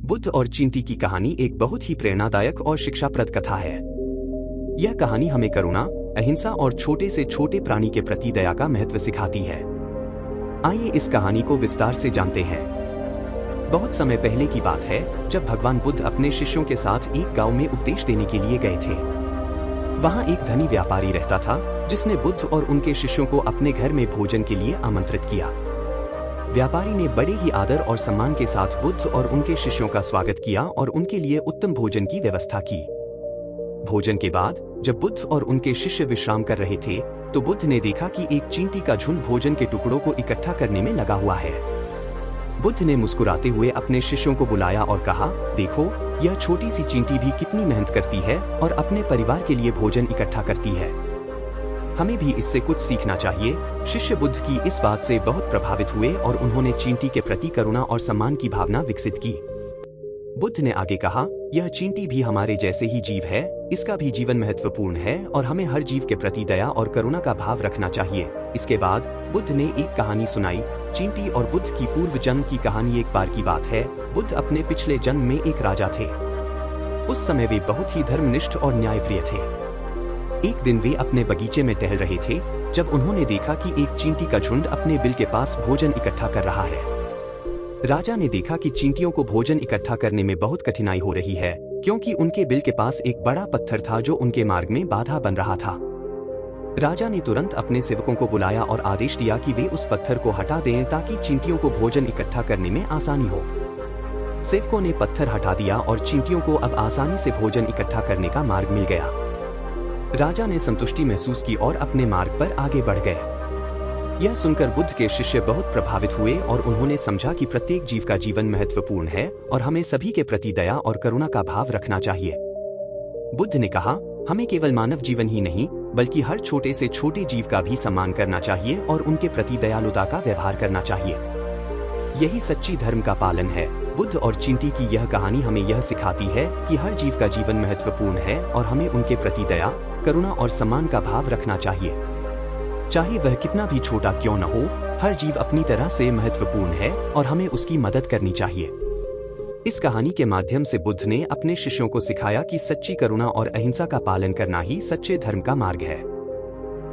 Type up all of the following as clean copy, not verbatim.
बुद्ध और चींटी की कहानी एक बहुत ही प्रेरणादायक और शिक्षाप्रद कथा है। यह कहानी हमें करुणा, अहिंसा और छोटे से छोटे प्राणी के प्रति दया का महत्व सिखाती है। आइए इस कहानी को विस्तार से जानते हैं। बहुत समय पहले की बात है, जब भगवान बुद्ध अपने शिष्यों के साथ एक गांव में उपदेश देने के लिए गए थे। वहां एक धनी व्यापारी रहता था, जिसने बुद्ध और उनके शिष्यों को अपने घर में भोजन के लिए आमंत्रित किया। व्यापारी ने बड़े ही आदर और सम्मान के साथ बुद्ध और उनके शिष्यों का स्वागत किया और उनके लिए उत्तम भोजन की व्यवस्था की। भोजन के बाद जब बुद्ध और उनके शिष्य विश्राम कर रहे थे, तो बुद्ध ने देखा कि एक चींटी का झुंड भोजन के टुकड़ों को इकट्ठा करने में लगा हुआ है। बुद्ध ने मुस्कुराते हुए अपने शिष्यों को बुलाया और कहा, देखो, यह छोटी सी चींटी भी कितनी मेहनत करती है और अपने परिवार के लिए भोजन इकट्ठा करती है। हमें भी इससे कुछ सीखना चाहिए। शिष्य बुद्ध की इस बात से बहुत प्रभावित हुए और उन्होंने चींटी के प्रति करुणा और सम्मान की भावना विकसित की। बुद्ध ने आगे कहा, यह चींटी भी हमारे जैसे ही जीव है, इसका भी जीवन महत्वपूर्ण है और हमें हर जीव के प्रति दया और करुणा का भाव रखना चाहिए। इसके बाद बुद्ध ने एक कहानी सुनाई, चींटी और बुद्ध की पूर्व जन्म की कहानी। एक बार की बात है, बुद्ध अपने पिछले जन्म में एक राजा थे। उस समय वे बहुत ही धर्मनिष्ठ और न्यायप्रिय थे। एक दिन वे अपने बगीचे में टहल रहे थे, जब उन्होंने देखा कि एक चींटी का झुंड अपने बिल के पास भोजन इकट्ठा कर रहा है। राजा ने देखा कि चींटियों को भोजन इकट्ठा करने में बहुत कठिनाई हो रही है, क्योंकि उनके बिल के पास एक बड़ा पत्थर था जो उनके मार्ग में बाधा बन रहा था। राजा ने तुरंत अपने सेवकों को बुलाया और आदेश दिया कि वे उस पत्थर को हटा दें ताकि चींटियों को भोजन इकट्ठा करने में आसानी हो। सेवकों ने पत्थर हटा दिया और चींटियों को अब आसानी से भोजन इकट्ठा करने का मार्ग मिल गया। राजा ने संतुष्टि महसूस की और अपने मार्ग पर आगे बढ़ गए। यह सुनकर बुद्ध के शिष्य बहुत प्रभावित हुए और उन्होंने समझा कि प्रत्येक जीव का जीवन महत्वपूर्ण है और हमें सभी के प्रति दया और करुणा का भाव रखना चाहिए। बुद्ध ने कहा, हमें केवल मानव जीवन ही नहीं, बल्कि हर छोटे से छोटे जीव का भी सम्मान करना चाहिए और उनके प्रति दयालुता का व्यवहार करना चाहिए। यही सच्ची धर्म का पालन है। बुद्ध और चींटी की यह कहानी हमें यह सिखाती है कि हर जीव का जीवन महत्वपूर्ण है और हमें उनके प्रति दया, करुणा और सम्मान का भाव रखना चाहिए। चाहे वह कितना भी छोटा क्यों न हो, हर जीव अपनी तरह से महत्वपूर्ण है और हमें उसकी मदद करनी चाहिए। इस कहानी के माध्यम से बुद्ध ने अपने शिष्यों को सिखाया कि सच्ची करुणा और अहिंसा का पालन करना ही सच्चे धर्म का मार्ग है।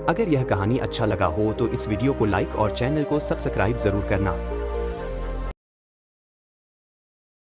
अगर यह कहानी अच्छा लगा हो तो इस वीडियो को लाइक और चैनल को सब्सक्राइब जरूर करना।